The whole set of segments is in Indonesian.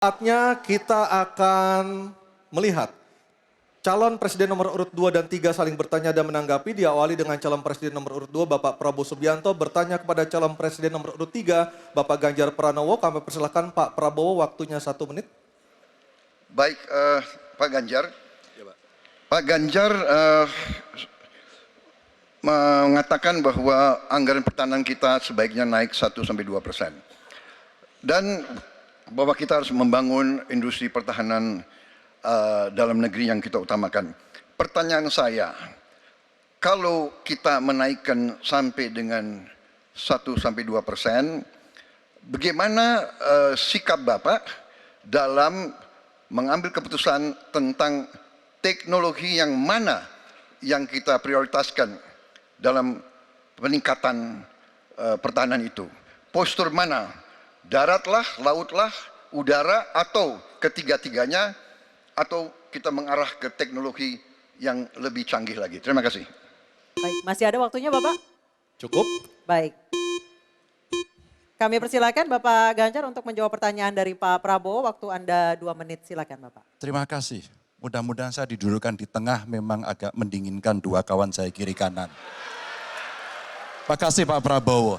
Saatnya kita akan melihat calon presiden nomor urut 2 dan 3 saling bertanya dan menanggapi. Diawali dengan calon presiden nomor urut 2 Bapak Prabowo Subianto bertanya kepada calon presiden nomor urut 3 Bapak Ganjar Pranowo. Kami persilakan Pak Prabowo, waktunya 1 menit. Baik, Pak Ganjar. Pak Ganjar mengatakan bahwa anggaran pertahanan kita sebaiknya naik 1-2%. Dan bahwa kita harus membangun industri pertahanan dalam negeri yang kita utamakan. Pertanyaan saya, kalau kita menaikkan sampai dengan 1-2%, bagaimana sikap Bapak dalam mengambil keputusan tentang teknologi yang mana yang kita prioritaskan dalam peningkatan pertahanan itu? Postur mana? Daratlah, lautlah, udara, atau ketiga-tiganya, atau kita mengarah ke teknologi yang lebih canggih lagi. Terima kasih. Baik, masih ada waktunya Bapak? Cukup. Baik. Kami persilakan Bapak Ganjar untuk menjawab pertanyaan dari Pak Prabowo. Waktu Anda 2 menit, silakan Bapak. Terima kasih. Mudah-mudahan saya didudukkan di tengah, memang agak mendinginkan dua kawan saya kiri kanan. Makasih Pak Prabowo.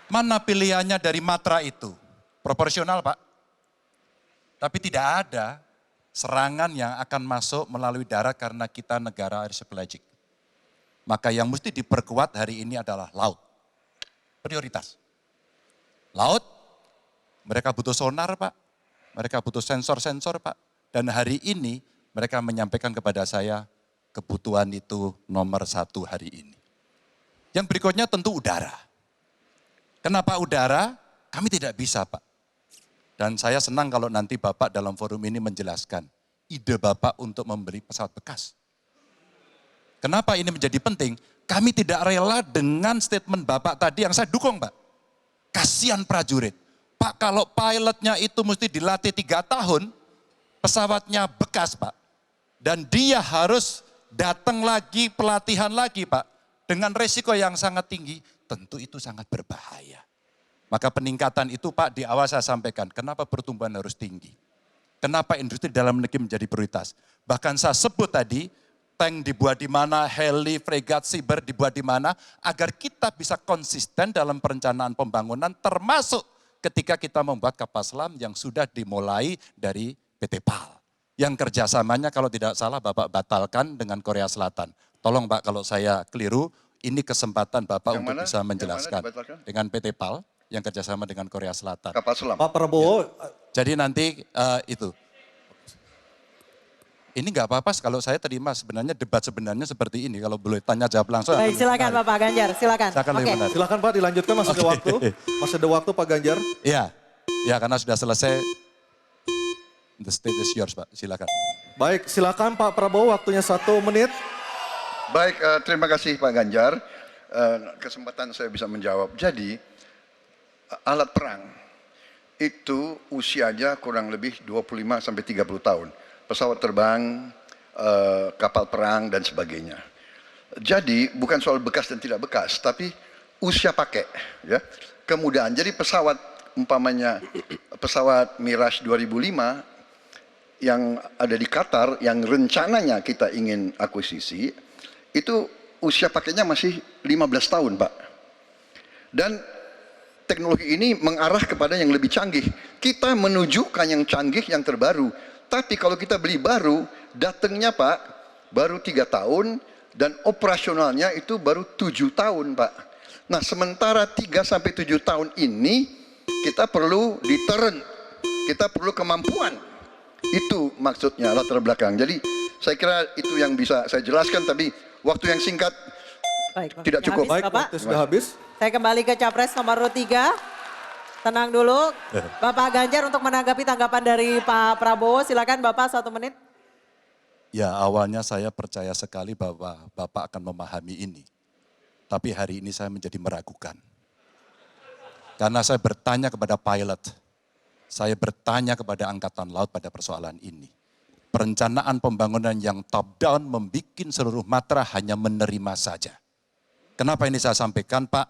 Mana pilihannya dari matra itu? Proporsional Pak. Tapi tidak ada serangan yang akan masuk melalui darat karena kita negara archipelagic. Maka yang mesti diperkuat hari ini adalah laut. Prioritas. Laut, mereka butuh sonar Pak. Mereka butuh sensor-sensor Pak. Dan hari ini mereka menyampaikan kepada saya kebutuhan itu nomor 1 hari ini. Yang berikutnya tentu udara. Kenapa udara? Kami tidak bisa Pak. Dan saya senang kalau nanti Bapak dalam forum ini menjelaskan ide Bapak untuk membeli pesawat bekas. Kenapa ini menjadi penting? Kami tidak rela dengan statement Bapak tadi yang saya dukung Pak. Kasihan prajurit. Pak, kalau pilotnya itu mesti dilatih 3 tahun, pesawatnya bekas Pak. Dan dia harus datang lagi, pelatihan lagi Pak. Dengan resiko yang sangat tinggi, tentu itu sangat berbahaya. Maka peningkatan itu Pak di awal saya sampaikan, kenapa pertumbuhan harus tinggi? Kenapa industri dalam negeri menjadi prioritas? Bahkan saya sebut tadi, tank dibuat di mana, heli, fregat, cyber dibuat di mana, agar kita bisa konsisten dalam perencanaan pembangunan, termasuk ketika kita membuat kapal selam yang sudah dimulai dari PT PAL. Yang kerjasamanya kalau tidak salah Bapak batalkan dengan Korea Selatan. Tolong Pak kalau saya keliru, ini kesempatan Bapak Yang untuk mana? bisa menjelaskan. Yang mana dibatalkan? Dengan PT PAL yang kerjasama dengan Korea Selatan. Kapal selam. Pak Prabowo, Jadi nanti itu. Ini nggak apa-apa kalau saya terima sebenarnya debat sebenarnya seperti ini. Kalau boleh tanya jawab langsung. Baik, silakan Bapak Ganjar, silakan. Silakan Oke. lebih benar. silakan Pak dilanjutkan, masih ada waktu. Masih ada waktu Pak Ganjar. Iya, ya karena sudah selesai. The stage is yours Pak, silakan. Baik, silakan Pak Prabowo, waktunya 1 menit. Baik, terima kasih Pak Ganjar. Kesempatan saya bisa menjawab. Jadi, alat perang itu usianya kurang lebih 25-30 tahun. Pesawat terbang, kapal perang, dan sebagainya. Jadi, bukan soal bekas dan tidak bekas, tapi usia pakai. Ya. Kemudahan, jadi pesawat, umpamanya pesawat Mirage 2005, yang ada di Qatar, yang rencananya kita ingin akuisisi, itu usia pakainya masih 15 tahun Pak. Dan teknologi ini mengarah kepada yang lebih canggih. Kita menunjukkan yang canggih, yang terbaru. Tapi kalau kita beli baru, datangnya Pak, baru 3 tahun, dan operasionalnya itu baru 7 tahun Pak. Nah sementara 3-7 tahun ini, kita perlu deterrent, kita perlu kemampuan. Itu maksudnya latar belakang. Jadi saya kira itu yang bisa saya jelaskan, tapi waktu yang singkat Baik, tidak waktunya cukup. habis, Baik, Bapak. waktu sudah habis. Saya kembali ke Capres nomor 3. Tenang dulu. Bapak Ganjar untuk menanggapi tanggapan dari Pak Prabowo. Silakan Bapak 1 menit. Ya awalnya saya percaya sekali bahwa Bapak akan memahami ini. Tapi hari ini saya menjadi meragukan. Karena saya bertanya kepada pilot. Saya bertanya kepada Angkatan Laut pada persoalan ini. Perencanaan pembangunan yang top down membuat seluruh matra hanya menerima saja. Kenapa ini saya sampaikan Pak?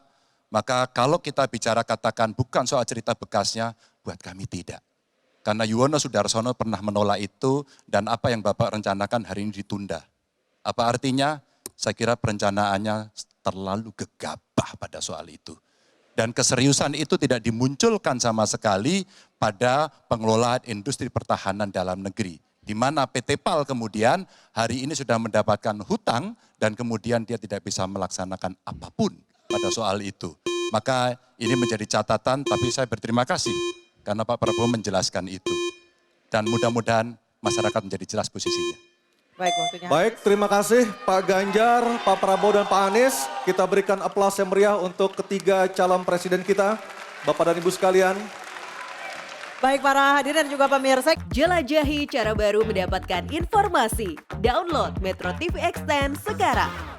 Maka kalau kita bicara katakan bukan soal cerita bekasnya, buat kami tidak. Karena Yuwono Sudarsono pernah menolak itu dan apa yang Bapak rencanakan hari ini ditunda. Apa artinya? Saya kira perencanaannya terlalu gegabah pada soal itu. Dan keseriusan itu tidak dimunculkan sama sekali pada pengelolaan industri pertahanan dalam negeri. Di mana PT PAL kemudian hari ini sudah mendapatkan hutang dan kemudian dia tidak bisa melaksanakan apapun pada soal itu. Maka ini menjadi catatan, tapi saya berterima kasih karena Pak Prabowo menjelaskan itu. Dan mudah-mudahan masyarakat menjadi jelas posisinya. Baik, waktunya. Baik, terima kasih Pak Ganjar, Pak Prabowo dan Pak Anies. Kita berikan aplaus yang meriah untuk ketiga calon presiden kita. Bapak dan Ibu sekalian. Baik para hadirin dan juga pemirsa. Jelajahi cara baru mendapatkan informasi. Download Metro TV Extend sekarang.